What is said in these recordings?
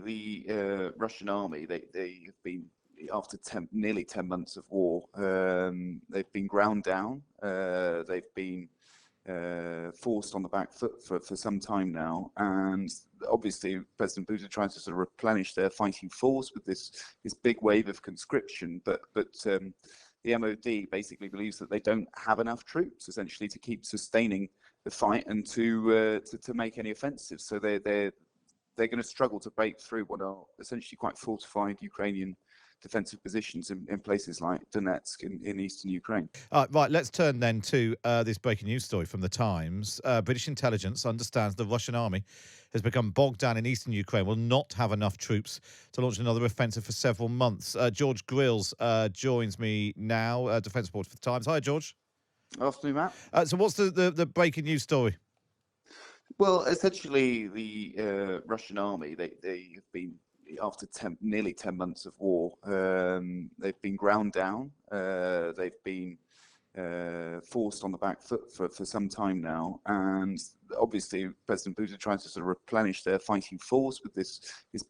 the Russian army, they have been, after nearly 10 months of war, they've been ground down. They've been forced on the back foot for some time now, and obviously President Putin tries to sort of replenish their fighting force with this big wave of conscription, but the MOD basically believes that they don't have enough troops essentially to keep sustaining the fight and to make any offensives. So they're going to struggle to break through what are essentially quite fortified Ukrainian defensive positions in places like Donetsk in eastern Ukraine. Right, let's turn then to this breaking news story from the Times. British intelligence understands the Russian army has become bogged down in eastern Ukraine, will not have enough troops to launch another offensive for several months. George Grylls joins me now, defence reporter for the Times. Hi, George. Afternoon, Matt. So what's the breaking news story? Well, essentially, the Russian army, they have been, after nearly 10 months of war, they've been ground down. They've been forced on the back foot for some time now, and obviously President Putin tries to sort of replenish their fighting force with this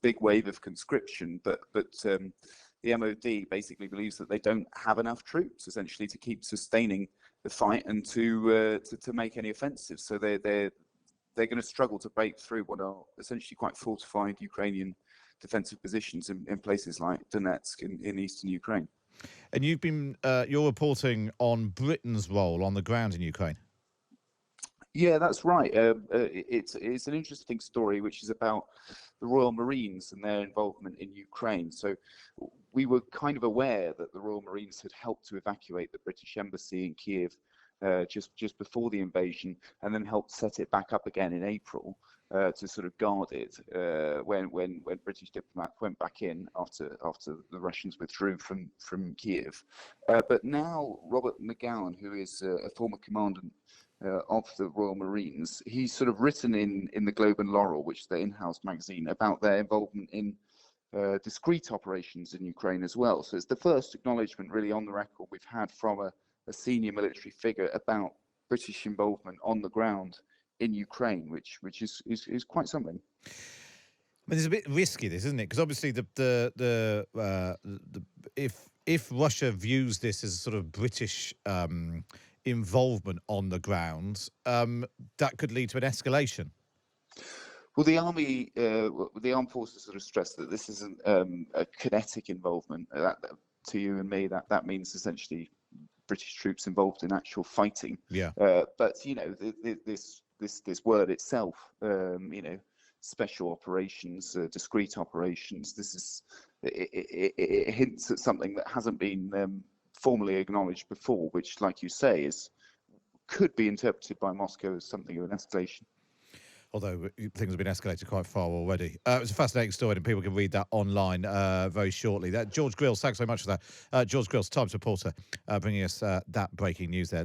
big wave of conscription, but the MOD basically believes that they don't have enough troops essentially to keep sustaining the fight and to make any offensives. So they're going to struggle to break through what are essentially quite fortified Ukrainian defensive positions in places like Donetsk in eastern Ukraine. And you're reporting on Britain's role on the ground in Ukraine. Yeah, that's right. It's an interesting story, which is about the Royal Marines and their involvement in Ukraine. So we were kind of aware that the Royal Marines had helped to evacuate the British embassy in Kiev just before the invasion, and then helped set it back up again in April to sort of guard it when British diplomats went back in after the Russians withdrew from Kiev. But now Robert McGowan, who is a former commandant of the Royal Marines, he's sort of written in the Globe and Laurel, which is their in-house magazine, about their involvement in discrete operations in Ukraine as well. So it's the first acknowledgement really on the record we've had from a senior military figure about British involvement on the ground in Ukraine, which is quite something. I mean, it's a bit risky, this, isn't it? Because obviously, if Russia views this as a sort of British involvement on the ground, that could lead to an escalation. Well, the army, the armed forces sort of stress that this isn't a kinetic involvement. That, to you and me, that means essentially British troops involved in actual fighting. Yeah. But you know, this word itself, you know, special operations, discrete operations. It hints at something that hasn't been formally acknowledged before, which, like you say, could be interpreted by Moscow as something of an escalation. Although things have been escalated quite far already. It was a fascinating story, and people can read that online very shortly. George Grylls, thanks so much for that. George Grylls, Times reporter, bringing us that breaking news there.